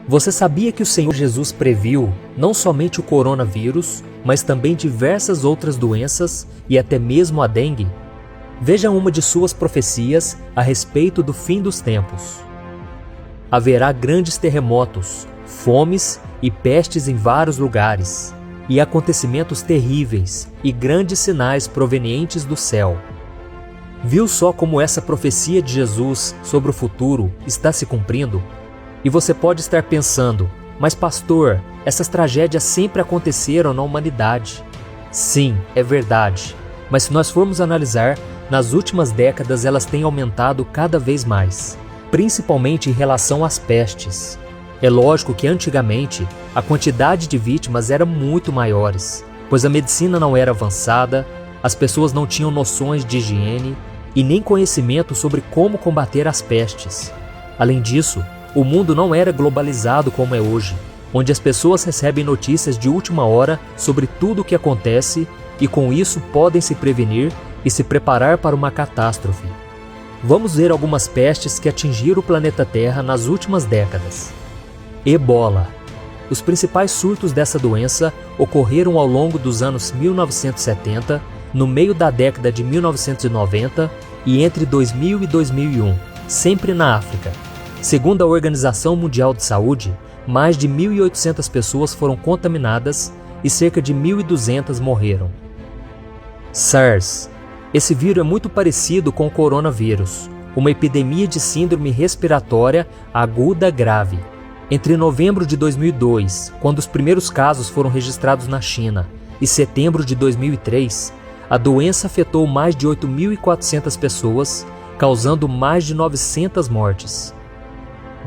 Você sabia que o Senhor Jesus previu não somente o coronavírus, mas também diversas outras doenças e até mesmo a dengue? Veja uma de suas profecias a respeito do fim dos tempos. Haverá grandes terremotos, fomes e pestes em vários lugares, e acontecimentos terríveis e grandes sinais provenientes do céu. Viu só como essa profecia de Jesus sobre o futuro está se cumprindo? E você pode estar pensando, mas pastor, essas tragédias sempre aconteceram na humanidade. Sim, é verdade, mas se nós formos analisar, nas últimas décadas elas têm aumentado cada vez mais, principalmente em relação às pestes. É lógico que antigamente a quantidade de vítimas era muito maiores, pois a medicina não era avançada, as pessoas não tinham noções de higiene e nem conhecimento sobre como combater as pestes. Além disso, o mundo não era globalizado como é hoje, onde as pessoas recebem notícias de última hora sobre tudo o que acontece e com isso podem se prevenir e se preparar para uma catástrofe. Vamos ver algumas pestes que atingiram o planeta Terra nas últimas décadas. Ebola. Os principais surtos dessa doença ocorreram ao longo dos anos 1970, no meio da década de 1990 e entre 2000 e 2001, sempre na África. Segundo a Organização Mundial de Saúde, mais de 1.800 pessoas foram contaminadas e cerca de 1.200 morreram. SARS. Esse vírus é muito parecido com o coronavírus, uma epidemia de síndrome respiratória aguda grave. Entre novembro de 2002, quando os primeiros casos foram registrados na China, e setembro de 2003, a doença afetou mais de 8.400 pessoas, causando mais de 900 mortes.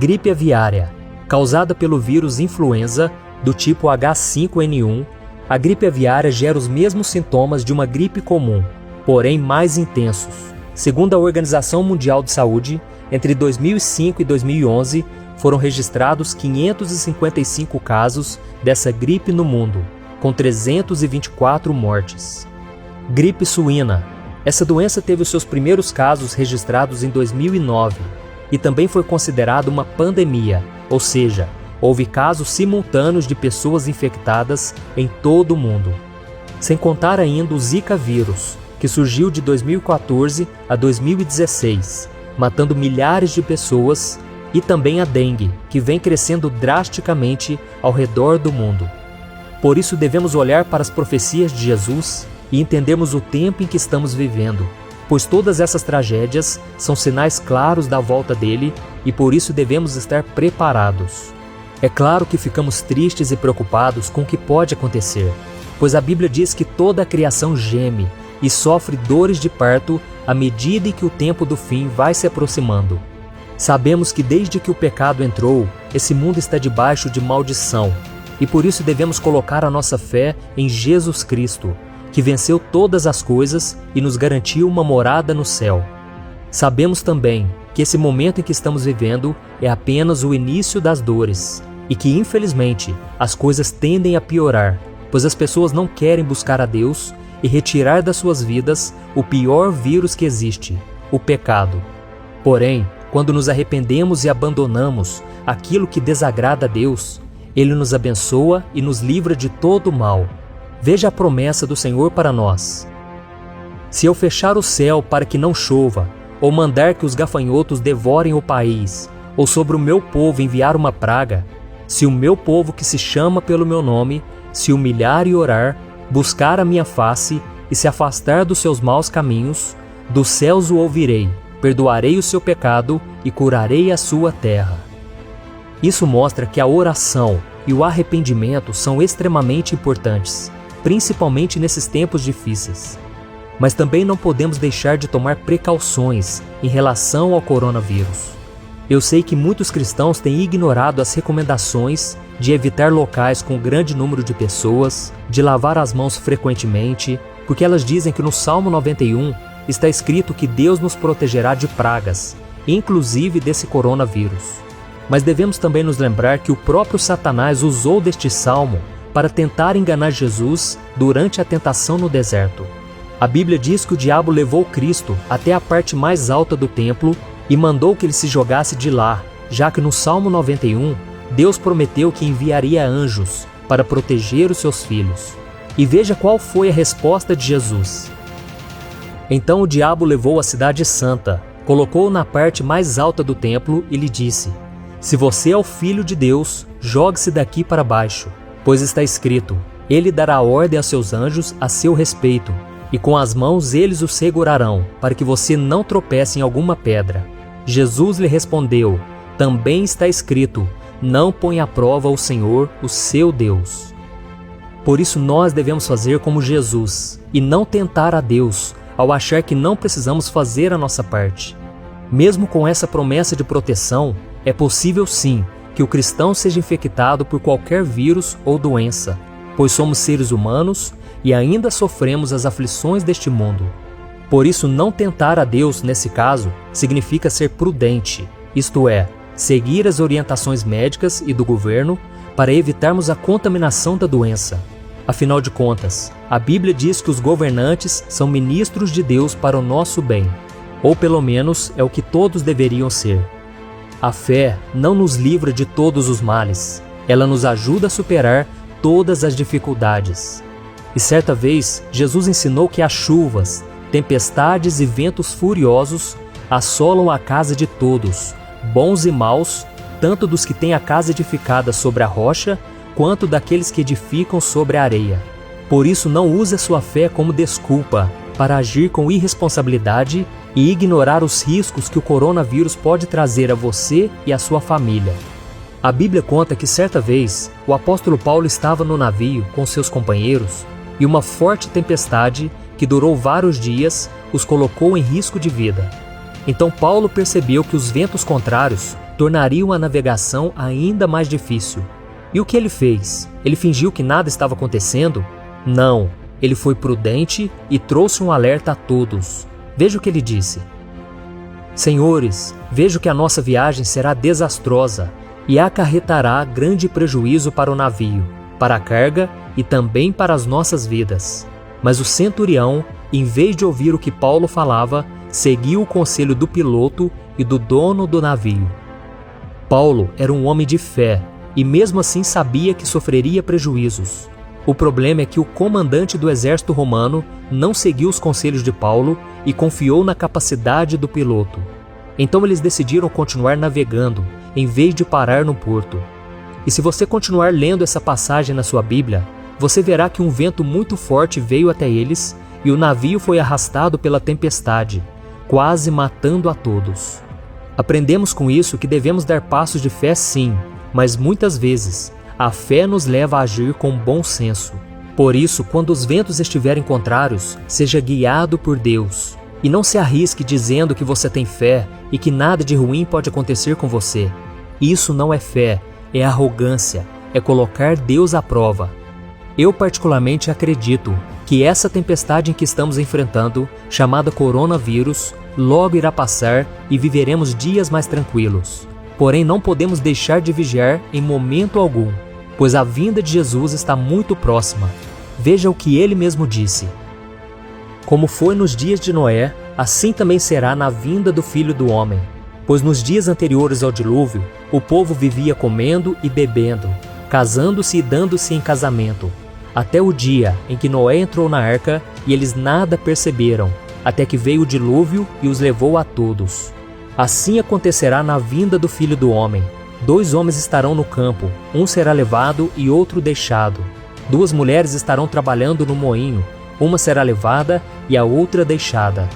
Gripe aviária. Causada pelo vírus influenza do tipo H5N1, a gripe aviária gera os mesmos sintomas de uma gripe comum, porém mais intensos. Segundo a Organização Mundial de Saúde, entre 2005 e 2011, foram registrados 555 casos dessa gripe no mundo, com 324 mortes. Gripe suína. Essa doença teve os seus primeiros casos registrados em 2009 e também foi considerada uma pandemia, ou seja, houve casos simultâneos de pessoas infectadas em todo o mundo. Sem contar ainda o Zika vírus, que surgiu de 2014 a 2016, matando milhares de pessoas, e também a dengue, que vem crescendo drasticamente ao redor do mundo. Por isso devemos olhar para as profecias de Jesus e entendermos o tempo em que estamos vivendo, pois todas essas tragédias são sinais claros da volta dele e por isso devemos estar preparados. É claro que ficamos tristes e preocupados com o que pode acontecer, pois a Bíblia diz que toda a criação geme e sofre dores de parto à medida em que o tempo do fim vai se aproximando. Sabemos que desde que o pecado entrou, esse mundo está debaixo de maldição, e por isso devemos colocar a nossa fé em Jesus Cristo, que venceu todas as coisas e nos garantiu uma morada no céu. Sabemos também que esse momento em que estamos vivendo é apenas o início das dores, e que infelizmente as coisas tendem a piorar, pois as pessoas não querem buscar a Deus e retirar das suas vidas o pior vírus que existe, o pecado. Porém, quando nos arrependemos e abandonamos aquilo que desagrada a Deus, Ele nos abençoa e nos livra de todo o mal. Veja a promessa do Senhor para nós. Se eu fechar o céu para que não chova, ou mandar que os gafanhotos devorem o país, ou sobre o meu povo enviar uma praga, se o meu povo que se chama pelo meu nome, se humilhar e orar, buscar a minha face e se afastar dos seus maus caminhos, dos céus o ouvirei, perdoarei o seu pecado e curarei a sua terra. Isso mostra que a oração e o arrependimento são extremamente importantes, principalmente nesses tempos difíceis. Mas também não podemos deixar de tomar precauções em relação ao coronavírus. Eu sei que muitos cristãos têm ignorado as recomendações de evitar locais com grande número de pessoas, de lavar as mãos frequentemente, porque elas dizem que no Salmo 91 está escrito que Deus nos protegerá de pragas, inclusive desse coronavírus. Mas devemos também nos lembrar que o próprio Satanás usou deste salmo para tentar enganar Jesus durante a tentação no deserto. A Bíblia diz que o diabo levou Cristo até a parte mais alta do templo e mandou que ele se jogasse de lá, já que no Salmo 91, Deus prometeu que enviaria anjos para proteger os seus filhos. E veja qual foi a resposta de Jesus. Então o diabo levou a cidade santa, colocou-o na parte mais alta do templo e lhe disse: Se você é o Filho de Deus, jogue-se daqui para baixo, pois está escrito: Ele dará ordem a seus anjos a seu respeito, e com as mãos eles o segurarão, para que você não tropece em alguma pedra. Jesus lhe respondeu: Também está escrito: Não ponha à prova o Senhor, o seu Deus. Por isso nós devemos fazer como Jesus, e não tentar a Deus, ao achar que não precisamos fazer a nossa parte. Mesmo com essa promessa de proteção, é possível sim que o cristão seja infectado por qualquer vírus ou doença, pois somos seres humanos e ainda sofremos as aflições deste mundo. Por isso, não tentar a Deus, nesse caso, significa ser prudente, isto é, seguir as orientações médicas e do governo para evitarmos a contaminação da doença. Afinal de contas, a Bíblia diz que os governantes são ministros de Deus para o nosso bem, ou pelo menos é o que todos deveriam ser. A fé não nos livra de todos os males, ela nos ajuda a superar todas as dificuldades. E certa vez, Jesus ensinou que as chuvas, tempestades e ventos furiosos assolam a casa de todos, bons e maus, tanto dos que têm a casa edificada sobre a rocha, quanto daqueles que edificam sobre a areia. Por isso, não use a sua fé como desculpa para agir com irresponsabilidade e ignorar os riscos que o coronavírus pode trazer a você e a sua família. A Bíblia conta que certa vez, o apóstolo Paulo estava no navio com seus companheiros e uma forte tempestade, que durou vários dias, os colocou em risco de vida. Então Paulo percebeu que os ventos contrários tornariam a navegação ainda mais difícil. E o que ele fez? Ele fingiu que nada estava acontecendo? Não, ele foi prudente e trouxe um alerta a todos. Veja o que ele disse: Senhores, vejo que a nossa viagem será desastrosa e acarretará grande prejuízo para o navio, para a carga e também para as nossas vidas. Mas o centurião, em vez de ouvir o que Paulo falava, seguiu o conselho do piloto e do dono do navio. Paulo era um homem de fé e mesmo assim sabia que sofreria prejuízos. O problema é que o comandante do exército romano não seguiu os conselhos de Paulo e confiou na capacidade do piloto. Então eles decidiram continuar navegando, em vez de parar no porto. E se você continuar lendo essa passagem na sua Bíblia, você verá que um vento muito forte veio até eles e o navio foi arrastado pela tempestade, quase matando a todos. Aprendemos com isso que devemos dar passos de fé sim, mas muitas vezes a fé nos leva a agir com bom senso. Por isso, quando os ventos estiverem contrários, seja guiado por Deus. E não se arrisque dizendo que você tem fé e que nada de ruim pode acontecer com você. Isso não é fé, é arrogância, é colocar Deus à prova. Eu particularmente acredito que essa tempestade em que estamos enfrentando, chamada coronavírus, logo irá passar e viveremos dias mais tranquilos. Porém, não podemos deixar de vigiar em momento algum, pois a vinda de Jesus está muito próxima. Veja o que ele mesmo disse: Como foi nos dias de Noé, assim também será na vinda do Filho do Homem. Pois nos dias anteriores ao dilúvio, o povo vivia comendo e bebendo, casando-se e dando-se em casamento, até o dia em que Noé entrou na arca e eles nada perceberam, até que veio o dilúvio e os levou a todos. Assim acontecerá na vinda do Filho do Homem. 2 homens estarão no campo, um será levado e outro deixado. 2 mulheres estarão trabalhando no moinho, uma será levada e a outra deixada.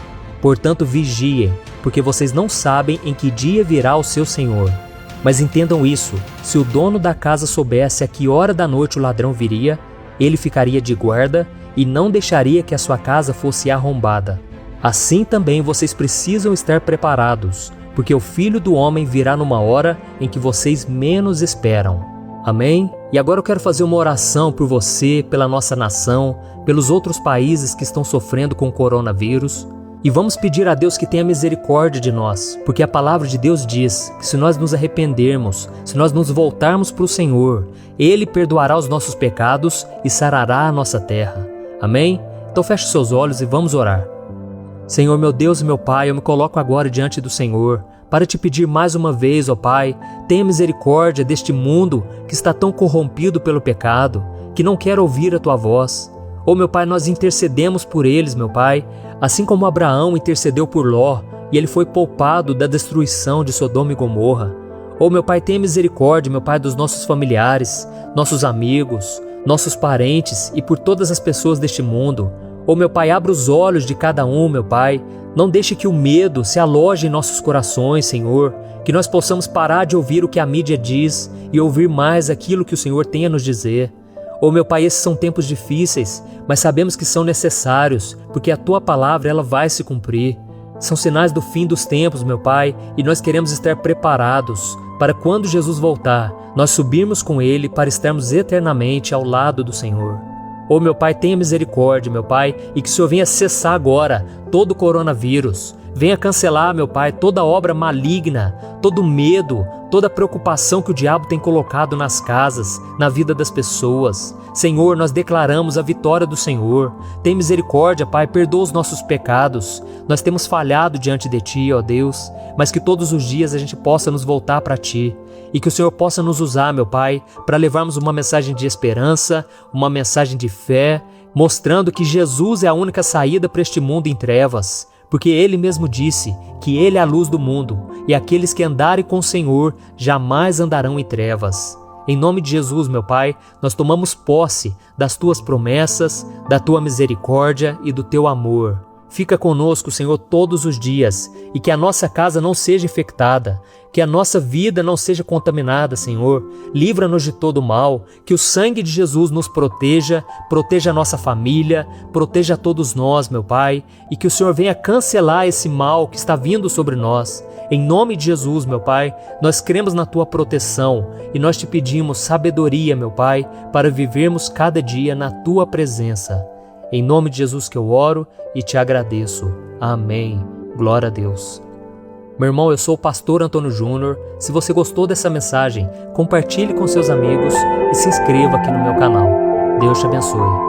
Portanto, vigiem, porque vocês não sabem em que dia virá o seu Senhor. Mas entendam isso, se o dono da casa soubesse a que hora da noite o ladrão viria, ele ficaria de guarda e não deixaria que a sua casa fosse arrombada. Assim também vocês precisam estar preparados, porque o Filho do Homem virá numa hora em que vocês menos esperam. Amém? E agora eu quero fazer uma oração por você, pela nossa nação, pelos outros países que estão sofrendo com o coronavírus. E vamos pedir a Deus que tenha misericórdia de nós, porque a palavra de Deus diz que se nós nos arrependermos, se nós nos voltarmos para o Senhor, Ele perdoará os nossos pecados e sarará a nossa terra. Amém? Então feche seus olhos e vamos orar. Senhor, meu Deus e meu Pai, eu me coloco agora diante do Senhor para te pedir mais uma vez, ó Pai, tenha misericórdia deste mundo que está tão corrompido pelo pecado, que não quer ouvir a Tua voz. Ó meu Pai, nós intercedemos por eles, meu Pai, assim como Abraão intercedeu por Ló e ele foi poupado da destruição de Sodoma e Gomorra. Ó meu Pai, tenha misericórdia, meu Pai, dos nossos familiares, nossos amigos, nossos parentes e por todas as pessoas deste mundo. Ó meu Pai, abra os olhos de cada um, meu Pai. Não deixe que o medo se aloje em nossos corações, Senhor. Que nós possamos parar de ouvir o que a mídia diz e ouvir mais aquilo que o Senhor tem a nos dizer. Ó meu Pai, esses são tempos difíceis, mas sabemos que são necessários, porque a Tua palavra ela vai se cumprir. São sinais do fim dos tempos, meu Pai, e nós queremos estar preparados para quando Jesus voltar, nós subirmos com Ele para estarmos eternamente ao lado do Senhor. Ó meu Pai, tenha misericórdia, meu Pai, e que o Senhor venha cessar agora todo o coronavírus. Venha cancelar, meu Pai, toda obra maligna, todo medo, toda preocupação que o diabo tem colocado nas casas, na vida das pessoas. Senhor, nós declaramos a vitória do Senhor. Tem misericórdia, Pai, perdoa os nossos pecados. Nós temos falhado diante de Ti, ó Deus, mas que todos os dias a gente possa nos voltar para Ti. E que o Senhor possa nos usar, meu Pai, para levarmos uma mensagem de esperança, uma mensagem de fé, mostrando que Jesus é a única saída para este mundo em trevas. Porque Ele mesmo disse que Ele é a luz do mundo, e aqueles que andarem com o Senhor jamais andarão em trevas. Em nome de Jesus, meu Pai, nós tomamos posse das Tuas promessas, da Tua misericórdia e do Teu amor. Fica conosco, Senhor, todos os dias, e que a nossa casa não seja infectada, que a nossa vida não seja contaminada, Senhor. Livra-nos de todo mal, que o sangue de Jesus nos proteja, proteja a nossa família, proteja todos nós, meu Pai, e que o Senhor venha cancelar esse mal que está vindo sobre nós. Em nome de Jesus, meu Pai, nós cremos na Tua proteção e nós te pedimos sabedoria, meu Pai, para vivermos cada dia na Tua presença. Em nome de Jesus que eu oro e te agradeço. Amém. Glória a Deus. Meu irmão, eu sou o pastor Antônio Júnior. Se você gostou dessa mensagem, compartilhe com seus amigos e se inscreva aqui no meu canal. Deus te abençoe.